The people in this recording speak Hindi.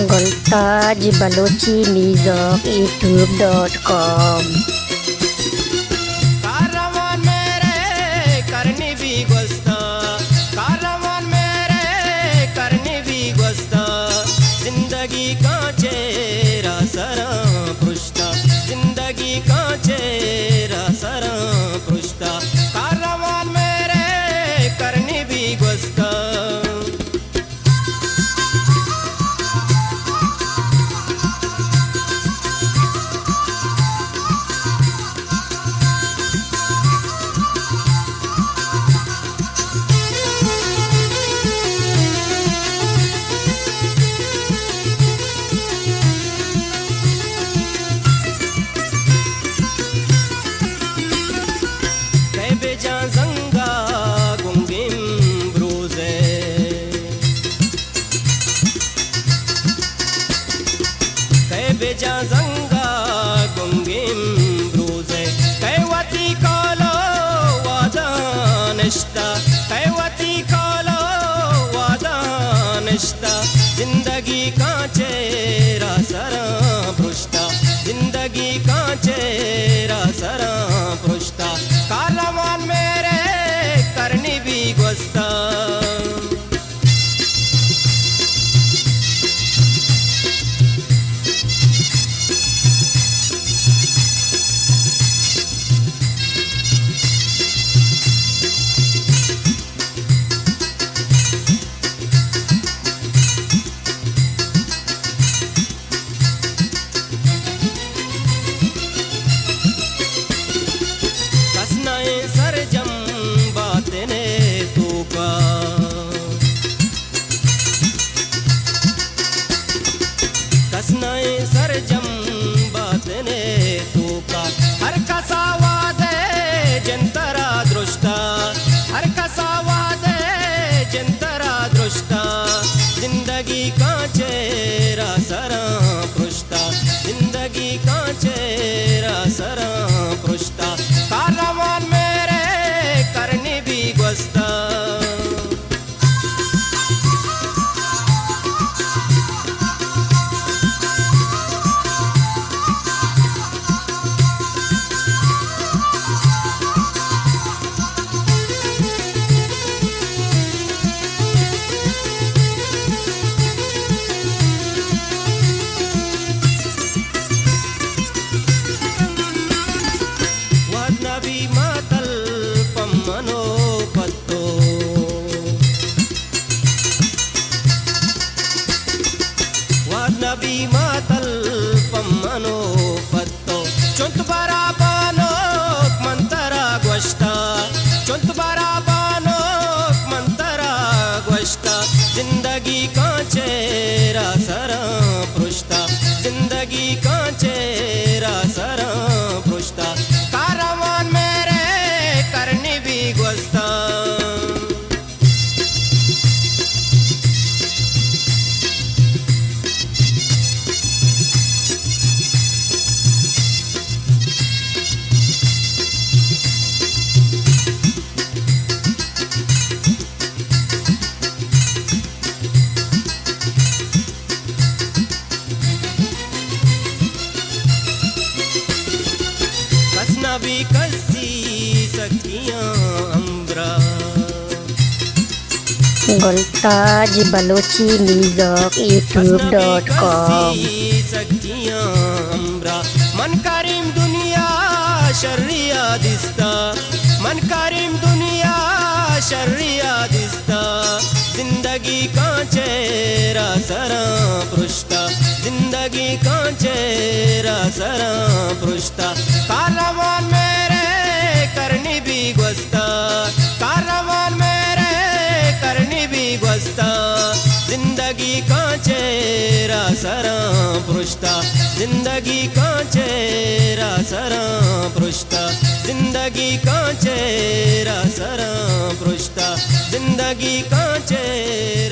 गुलताज बलोची म्यूजिक youtube.com। कारवान मेरे करनी भी गोस्त, कारवान मेरे करनी भी गोस्त, जिंदगी का चेहरा सरा पृष्ठा, जिंदगी का चेहरा सरा पृष्ठा, कारवान मेरे करनी भी गोस्त। Zanga gungim bruze kai beja zanga gungim bruze kai wati kalo wadanishta kai wati kalo wadanishta zindagi ka chehra sara prushta zindagi ka chehra sara prushta Karwan मेरे करनी भी गोस्ता। सरजम बातें ने तू का कसनाए सरजम बातें ने तू का हर कसावा दे जंतरा दृष्टा हर कसावा दे जंतरा दृष्टा जिंदगी का चेहरा सरा पृष्ठा जिंदगी का चेहरा सरा पृष्ठा कारवान मेरे करनी भी गोस्ता। नबी मातल पम्मनो पत्तो वाद नबी मातल पम्मनो पत्तो चुंत बरा बानो मंतरा गोष्टा चुंत बरा बानो मंतरा गोष्टा जिंदगी का चेहरा सरा पृष्ठा जिंदगी का चेहरा सरा पृष्ठा कारवान मेरे करनी भी गोस्ता। भी कसी सखियां अम्बरा गुलताज बलोची म्यूजिक youtube.com। सखियां अम्बरा मन करीम दुनिया शर्रिया दिसता मन करीम दुनिया शर्रिया दिसता जिंदगी का चेहरा सरा पृष्ठा जिंदगी का चेहरा सरा पृष्ठा कारवान मेरे करनी भी गोस्ता कारवान मेरे करनी भी गोस्ता जिंदगी का चेहरा सरा पृष्ठा जिंदगी का चेहरा सरा पृष्ठा जिंदगी का चेहरा सरा पृष्ठा जिंदगी का चेहरा